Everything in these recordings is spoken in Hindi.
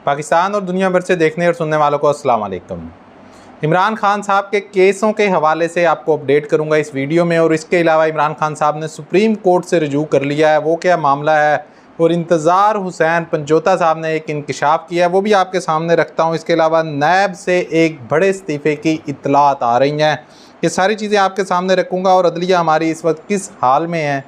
पाकिस्तान और दुनिया भर से देखने और सुनने वालों को अस्सलाम वालेकुम। इमरान खान साहब के केसों के हवाले से आपको अपडेट करूंगा इस वीडियो में। और इसके अलावा इमरान खान साहब ने सुप्रीम कोर्ट से रिजू कर लिया है, वो क्या मामला है, और इंतज़ार हुसैन पंजोता साहब ने एक इंकशाफ किया है, वो भी आपके सामने रखता हूँ। इसके अलावा नैब से एक बड़े इस्तीफ़े की इत्तलात आ रही हैं, ये सारी चीज़ें आपके सामने रखूँगा। और अदलिया हमारी इस वक्त किस हाल में है,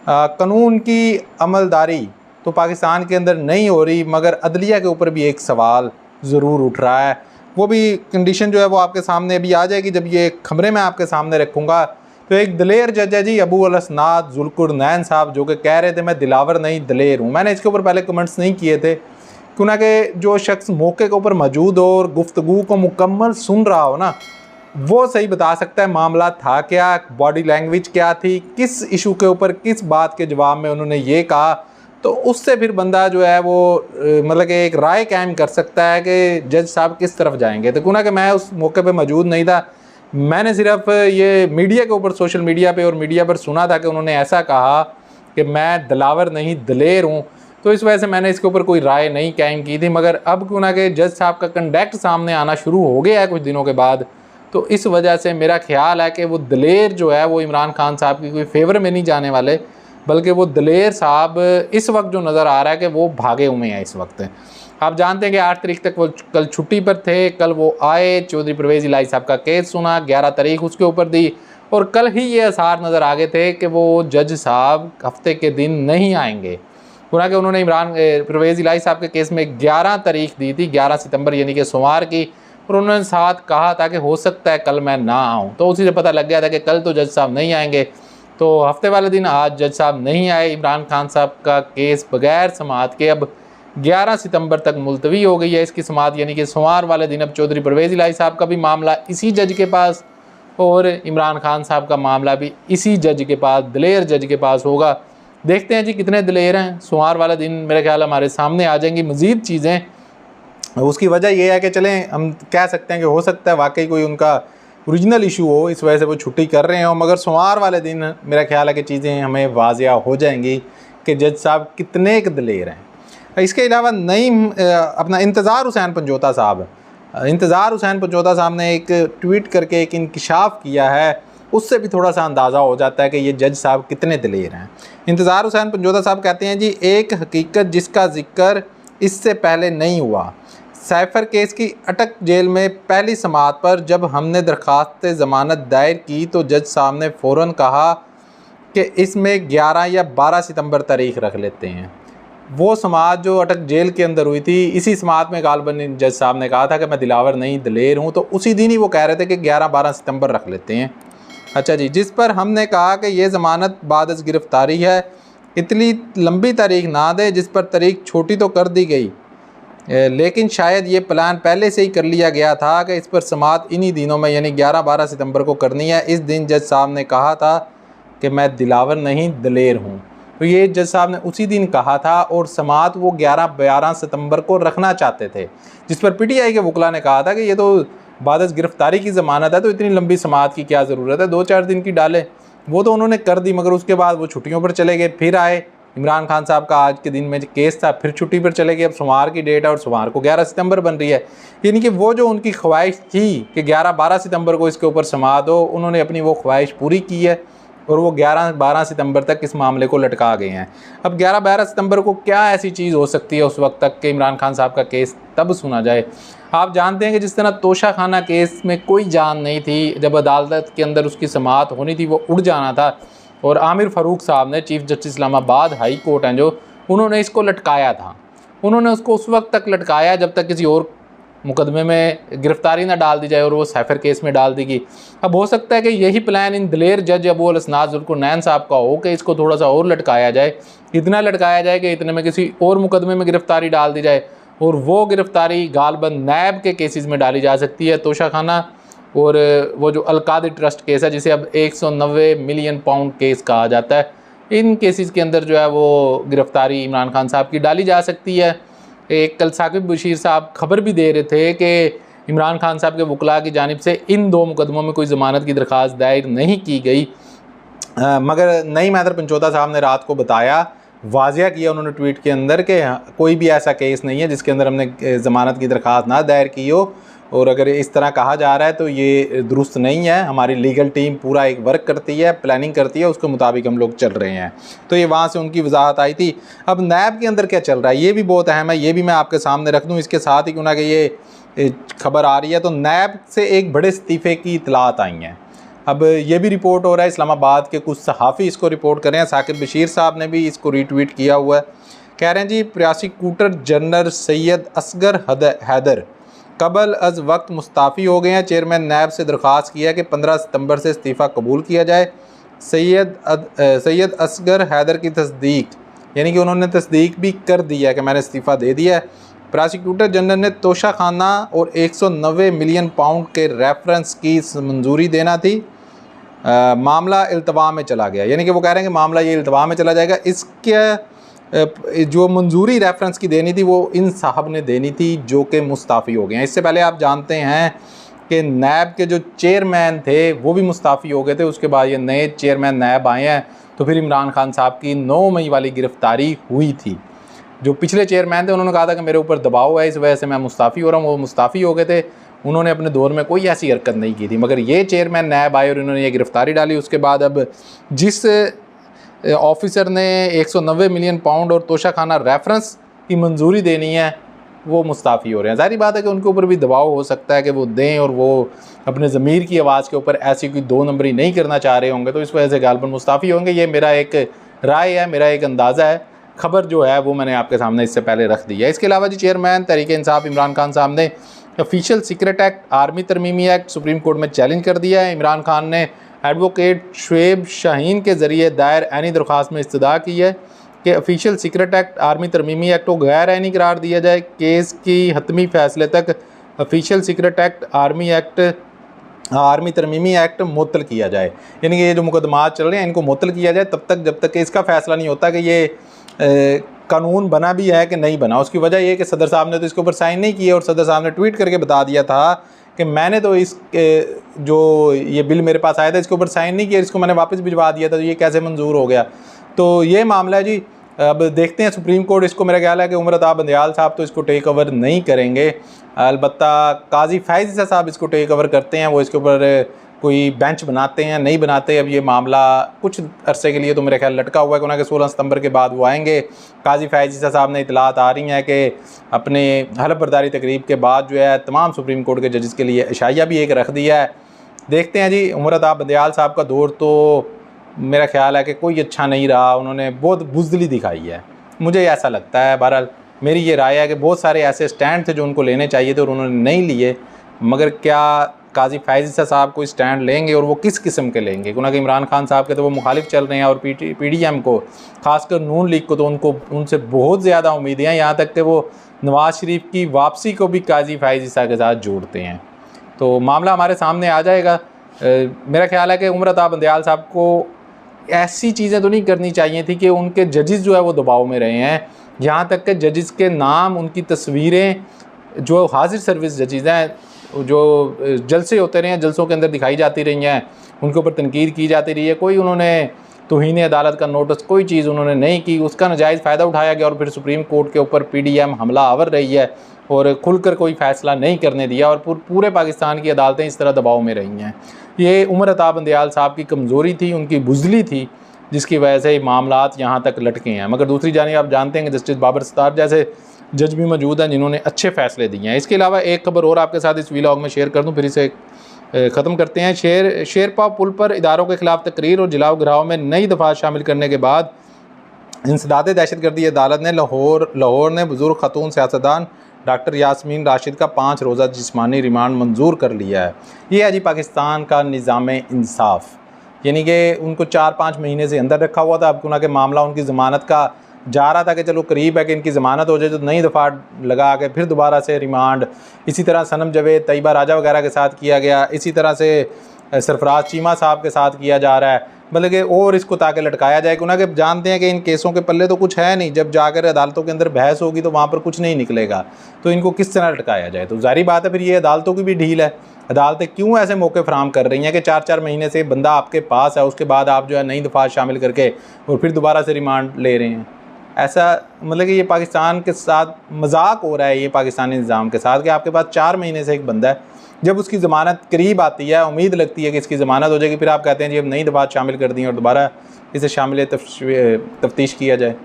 कानून की अमलदारी तो पाकिस्तान के अंदर नहीं हो रही, मगर अदलिया के ऊपर भी एक सवाल ज़रूर उठ रहा है। वो भी कंडीशन जो है वो आपके सामने अभी आ जाएगी जब ये खबरें मैं आपके सामने रखूँगा। तो एक दलेर जज है जी, अबू अल असनाद जुल्कुरनैन साहब, जो कि कह रहे थे मैं दिलावर नहीं दलेर हूँ। मैंने इसके ऊपर पहले कमेंट्स नहीं किए थे, क्यों ना कि जो शख्स मौके के ऊपर मौजूद हो और गुफ्तगू को मुकम्मल सुन रहा हो ना, वो सही बता सकता है मामला था क्या, बॉडी लैंग्वेज क्या थी, किस इशू के ऊपर किस बात के जवाब में उन्होंने ये कहा। तो उससे फिर बंदा जो है वो मतलब कि एक राय कायम कर सकता है कि जज साहब किस तरफ जाएंगे। तो क्यों ना कि मैं उस मौके पे मौजूद नहीं था, मैंने सिर्फ ये मीडिया के ऊपर, सोशल मीडिया पे और मीडिया पर सुना था कि उन्होंने ऐसा कहा कि मैं दिलावर नहीं दलेर हूँ। तो इस वजह से मैंने इसके ऊपर कोई राय नहीं कायम की थी। मगर अब क्यों ना कि जज साहब का कंडक्ट सामने आना शुरू हो गया है कुछ दिनों के बाद, तो इस वजह से मेरा ख्याल है कि वो दलेर जो है वो इमरान खान साहब की कोई फेवर में नहीं जाने वाले, बल्कि वो दलेर साहब इस वक्त जो नज़र आ रहा है कि वो भागे हुए हैं इस वक्त। आप जानते हैं कि 8 तारीख तक वो कल छुट्टी पर थे, कल वो आए, चौधरी परवेज़ इलाही साहब का केस सुना, 11 तारीख उसके ऊपर दी, और कल ही ये आसार नज़र आ गए थे कि वो जज साहब हफ्ते के दिन नहीं आएंगे। हालांकि उन्होंने इमरान परवेज़ इलाही साहब के केस में 11 तारीख दी थी, 11 सितंबर यानी कि सोमवार की, और उन्होंने साथ कहा था कि हो सकता है कल मैं ना आऊँ। तो उसी से पता लग गया था कि कल तो जज साहब नहीं आएंगे। तो हफ्ते वाले दिन आज जज साहब नहीं आए, इमरान खान साहब का केस बगैर समाअत के अब 11 सितंबर तक मुलतवी हो गई है इसकी समाअत, यानी कि सोमवार वाले दिन अब चौधरी परवेज़ इलाही साहब का भी मामला इसी जज के पास और इमरान खान साहब का मामला भी इसी जज के पास, दलेर जज के पास होगा। देखते हैं जी कितने दलेर हैं। सोमवार वाले दिन मेरे ख्याल हमारे सामने आ जाएंगी मज़ीद चीज़ें। उसकी वजह यह है कि चलें हम कह सकते हैं कि हो सकता है वाकई कोई उनका ओरिजिनल इशू हो, इस वजह से वो छुट्टी कर रहे हो, मगर सोमवार वाले दिन मेरा ख्याल है कि चीज़ें हमें वाज़िया हो जाएंगी कि जज साहब कितने एक दलेर हैं। इसके अलावा अपना इंतज़ार हुसैन पंजोता साहब ने एक ट्वीट करके एक इंकशाफ किया है, उससे भी थोड़ा सा अंदाज़ा हो जाता है कि ये जज साहब कितने दलेर हैं। इंतज़ार हुसैन पंजोता साहब कहते हैं जी, एक हकीकत जिसका ज़िक्र इससे पहले नहीं हुआ, साइफर केस की अटक जेल में पहली समाअत पर जब हमने दरख्वास्त ज़मानत दायर की तो जज साहब ने फ़ौरन कहा कि इसमें 11 या 12 सितंबर तारीख़ रख लेते हैं। वो समाअत जो अटक जेल के अंदर हुई थी, इसी समाअत में गालबन जज साहब ने कहा था कि मैं दिलावर नहीं दलेर हूँ, तो उसी दिन ही वो कह रहे थे कि 11-12 सितंबर रख लेते हैं। अच्छा जी, जिस पर हमने कहा कि ये ज़मानत बाद अज़ गिरफ़्तारी है, इतनी लंबी तारीख़ ना दे जिस पर तारीख़ छोटी तो कर दी गई, लेकिन शायद ये प्लान पहले से ही कर लिया गया था कि इस पर समाअत इन्हीं दिनों में यानी 11-12 सितंबर को करनी है। इस दिन जज साहब ने कहा था कि मैं दिलावर नहीं दलेर हूँ, तो ये जज साहब ने उसी दिन कहा था और समाअत वो 11-12 सितंबर को रखना चाहते थे, जिस पर PTI के वकला ने कहा था कि ये तो बाद गिरफ़्तारी की ज़मानत है, तो इतनी लंबी समाअत की क्या ज़रूरत है, 2-4 दिन की डालें। वो तो उन्होंने कर दी, मगर उसके बाद वो छुट्टियों पर चले गए, फिर आए। इमरान खान साहब का आज के दिन में केस था, फिर छुट्टी पर चले गए। अब सोमवार की डेट है और सोमवार को 11 सितंबर बन रही है, यानी कि वो जो उनकी ख्वाहिश थी कि 11-12 सितंबर को इसके ऊपर समाअत हो, उन्होंने अपनी वो ख्वाहिश पूरी की है और वो 11-12 सितंबर तक इस मामले को लटका गए हैं। अब 11-12 सितंबर को क्या ऐसी चीज़ हो सकती है उस वक्त तक कि इमरान खान साहब का केस तब सुना जाए। आप जानते हैं कि जिस तरह तोशा खाना केस में कोई जान नहीं थी, जब अदालत के अंदर उसकी समाअत होनी थी वो उड़ जाना था, और आमिर फ़ारूक साहब ने, chief justice Islamabad high court हैं जो, उन्होंने इसको लटकाया था। उन्होंने उसको उस वक्त तक लटकाया जब तक किसी और मुकदमे में गिरफ़्तारी ना डाल दी जाए, और वो साइफर केस में डाल दी गई। अब हो सकता है कि यही प्लान इन दलेर जज अबू अल असनाद जुल्कुरनैन साहब का हो कि इसको थोड़ा सा और लटकाया जाए, इतना लटकाया जाए कि इतने में किसी और मुकदमे में गिरफ़्तारी डाल दी जाए, और वो गिरफ़्तारी गालबन नैब के केसेस में डाली जा सकती है, तोशा खाना और वो जो अलकादी ट्रस्ट केस है जिसे अब 190 मिलियन पाउंड केस कहा जाता है, इन केसेस के अंदर जो है वो गिरफ़्तारी इमरान खान साहब की डाली जा सकती है। एक कल साकिब बशीर साहब खबर भी दे रहे थे कि इमरान खान साहब के वकला की जानिब से इन 2 मुकदमों में कोई ज़मानत की दरख्वास्त दायर नहीं की गई, मगर नईम हैदर पंचोता साहब ने रात को बताया वाजिया किया उन्होंने ट्वीट के अंदर कि कोई भी ऐसा केस नहीं है जिसके अंदर हमने ज़मानत की दरख्वास्त ना दायर की हो, और अगर इस तरह कहा जा रहा है तो ये दुरुस्त नहीं है। हमारी लीगल टीम पूरा एक वर्क करती है, प्लानिंग करती है, उसके मुताबिक हम लोग चल रहे हैं। तो ये वहाँ से उनकी वजाहत आई थी। अब नैब के अंदर क्या चल रहा है ये भी बहुत अहम है, ये भी मैं आपके सामने रख दूँ। इसके साथ ही क्यों ना कि ये खबर आ रही है, तो नैब से एक बड़े इस्तीफ़े की इतलात आई हैं। अब ये भी रिपोर्ट हो रहा है, इस्लामाबाद के कुछ सहाफ़ी इसको रिपोर्ट कर रहे हैं। साकिब बशीर साहब ने भी इसको रीट्वीट किया हुआ है। कह रहे हैं जी, प्रोसिक्यूटर जनरल सैयद असगर हैदर कबल अज वक्त मुस्ताफ़ी हो गए हैं। चेयरमैन नैब से दरख्वास्त किया है कि 15 सितंबर से इस्तीफ़ा कबूल किया जाए। सैयद असगर हैदर की तस्दीक, यानी कि उन्होंने तस्दीक भी कर दिया है कि मैंने इस्तीफ़ा दे दिया है। प्रोसिक्यूटर जनरल ने तोशा खाना और 190 मिलियन पाउंड के रेफरेंस की मंजूरी देना थी। मामला इल्तवा में चला गया, यानी कि वो कह रहे हैं कि मामला ये इल्तवा में चला जाएगा। इसके जो मंजूरी रेफरेंस की देनी थी वो इन साहब ने देनी थी, जो कि मुस्ताफ़ी हो गए हैं। इससे पहले आप जानते हैं कि नैब के जो चेयरमैन थे वो भी मुस्ताफ़ी हो गए थे। उसके बाद ये नए चेयरमैन नैब आए हैं, तो फिर इमरान खान साहब की 9 मई वाली गिरफ़्तारी हुई थी। जो पिछले चेयरमैन थे उन्होंने कहा था कि मेरे ऊपर दबाव है, इस वजह से मैं मुस्ताफ़ी हो रहा हूँ। वो मुस्ताफ़ी हो गए थे, उन्होंने अपने दौर में कोई ऐसी हरकत नहीं की थी। मगर ये चेयरमैन नैब आए और इन्होंने ये गिरफ़्तारी डाली। उसके बाद अब जिस ऑफिसर ने 190 मिलियन पाउंड और तोशाखाना रेफरेंस की मंजूरी देनी है वो मुस्ताफ़ी हो रहे हैं। ज़ाहिर बात है कि उनके ऊपर भी दबाव हो सकता है कि वो दें, और वो अपने ज़मीर की आवाज़ के ऊपर ऐसी कोई 2 नंबरी नहीं करना चाह रहे होंगे, तो इस वजह से गालबन मुस्ताफ़ी होंगे। ये मेरा एक राय है, मेरा एक अंदाज़ा है। खबर जो है वो मैंने आपके सामने इससे पहले रख दी है। इसके अलावा जी, चेयरमैन तहरीक इंसाफ इमरान खान साहब ने ऑफिशियल सीक्रेट एक्ट, आर्मी तरमीमी एक्ट सुप्रीम कोर्ट में चैलेंज कर दिया है। इमरान खान ने एडवोकेट शुएब शाहीन के ज़रिए दायर ऐनी दरख्वास्त में इस्तदा की है कि ऑफिशियल सीक्रेट एक्ट, आर्मी तरमीमी एक्ट को गैर ऐनी करार दिया जाए। केस की हतमी फैसले तक ऑफिशियल सीक्रेट एक्ट, आर्मी तरमीमी एक्ट मुअत्तल किया जाए। यानी कि ये जो मुकदमात चल रहे हैं इनको मुअत्तल किया जाए तब तक जब तक कि इसका फ़ैसला नहीं होता कि ये कानून बना भी है कि नहीं बना। उसकी वजह ये कि सदर साहब ने तो इसके ऊपर साइन नहीं किए, और सदर साहब ने ट्वीट करके बता दिया था कि मैंने तो इस जो ये बिल मेरे पास आया था इसके ऊपर साइन नहीं किया, इसको मैंने वापस भिजवा दिया था, तो ये कैसे मंजूर हो गया। तो ये मामला है जी। अब देखते हैं सुप्रीम कोर्ट, इसको मेरा ख्याल है कि उमर अता बंदयाल साहब तो इसको टेक ओवर नहीं करेंगे, अलबत्ता काजी फैज़ ईसा साहब इसको टेक ओवर करते हैं। वो इसके ऊपर कोई बेंच बनाते हैं, नहीं बनाते। अब ये मामला कुछ अरसे के लिए तो मेरे ख्याल लटका हुआ है, क्योंकि 16 सितंबर के बाद वो आएंगे। काजी फैज़ ईसा साहब ने इतलात आ रही हैं कि अपने हलफ बर्दारी तकरीब के बाद जो है तमाम सुप्रीम कोर्ट के जजेस के लिए इशाइया भी एक रख दिया है। देखते हैं जी। उमर अता बंदयाल साहब का दौर तो मेरा ख्याल है कि कोई अच्छा नहीं रहा, उन्होंने बहुत बुज़दिली दिखाई है, मुझे ऐसा लगता है। बहरहाल मेरी ये राय है कि बहुत सारे ऐसे स्टैंड थे जो उनको लेने चाहिए थे और उन्होंने नहीं लिए। मगर क्या काजी फैज़ ईसा साहब कोई स्टैंड लेंगे, और वो किस किस्म के लेंगे? क्योंकि इमरान खान साहब के तो वो मुखालिफ चल रहे हैं, और PDM को, खासकर नून लीग को, तो उनसे बहुत ज़्यादा उम्मीदें हैं। यहाँ तक कि वो नवाज़ शरीफ की वापसी को भी काजी फैज़ ईसा के साथ जोड़ते हैं। तो मामला हमारे सामने आ जाएगा। मेरा ख्याल है कि उमर अता बंदयाल साहब को ऐसी चीज़ें तो नहीं करनी चाहिए थी कि उनके जजेस जो है वो दबाव में रहे हैं। यहाँ तक कि जजेस के नाम, उनकी तस्वीरें, जो हाजिर सर्विस जजेस हैं, जो जलसे होते रहे हैं, जलसों के अंदर दिखाई जाती रही हैं, उनके ऊपर तनकीद की जाती रही है। कोई उन्होंने तौहीन अदालत का नोटिस, कोई चीज़ उन्होंने नहीं की, उसका नाजायज़ फ़ायदा उठाया गया, और फिर सुप्रीम कोर्ट के ऊपर PDM हमला आवर रही है और खुलकर कोई फ़ैसला नहीं करने दिया, और पूरे पाकिस्तान की अदालतें इस तरह दबाव में रही हैं। ये उमर अता बंदयाल साहब की कमज़ोरी थी, उनकी बुज़दिली थी, जिसकी वजह से मामलात यहाँ तक लटके हैं। मगर दूसरी जानिब आप जानते हैं कि जस्टिस बाबर सत्तार जैसे जज भी मौजूद हैं जिन्होंने अच्छे फ़ैसले दिए हैं। इसके अलावा एक खबर और आपके साथ इस व्लॉग में शेयर कर दूँ, फिर इसे ख़त्म करते हैं। शेरपा पुल पर इदारों के ख़िलाफ़ तकरीर और जलाओ घराव में नई दफ़ात शामिल करने के बाद इंसदाद दहशतगर्दी अदालत ने लाहौर ने बुज़ुर्ग खतून सियासतदान डॉक्टर यास्मीन राशिद का 5 रोज़ा जिस्मानी रिमांड मंजूर कर लिया है। ये है जी पाकिस्तान का निज़ाम इंसाफ़, यानी कि उनको 4-5 महीने से अंदर रखा हुआ था। अब क्योंकि मामला उनकी ज़मानत का जा रहा था कि चलो करीब है कि इनकी ज़मानत हो जाए, तो नई दफ़ा लगा के फिर दोबारा से रिमांड। इसी तरह सनम जवेद, तैयबा राजा वगैरह के साथ किया गया, इसी तरह से सरफराज चीमा साहब के साथ किया जा रहा है, मतलब कि और इसको ताकि लटकाया जाए। क्योंकि जानते हैं कि इन केसों के पल्ले तो कुछ है नहीं, जब जाकर अदालतों के अंदर बहस होगी तो वहाँ पर कुछ नहीं निकलेगा, तो इनको किस तरह लटकाया जाए। तो जारी बात है फिर ये अदालतों की भी ढील है। अदालतें क्यों ऐसे मौके फराम कर रही हैं कि 4-4 महीने से बंदा आपके पास है, उसके बाद आप जो है नई दफ़ा शामिल करके और फिर दोबारा से रिमांड ले रहे हैं। ऐसा मतलब कि ये पाकिस्तान के साथ मजाक हो रहा है, ये पाकिस्तानी निज़ाम के साथ, कि आपके पास 4 महीने से एक बंदा है, जब उसकी ज़मानत करीब आती है, उम्मीद लगती है कि इसकी ज़मानत हो जाएगी, फिर आप कहते हैं जी अब नई दफ़ात शामिल कर दी और दोबारा इसे शामिल तफ्तीश किया जाए।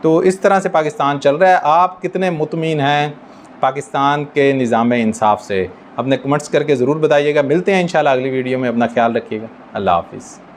तो इस तरह से पाकिस्तान चल रहा है। आप कितने मुतमिन हैं पाकिस्तान के निज़ाम इंसाफ से? अपने कमेंट्स करके ज़रूर बताइएगा। मिलते हैं इंशाल्लाह अगली वीडियो में। अपना ख्याल रखिएगा। अल्लाह हाफ़िज़।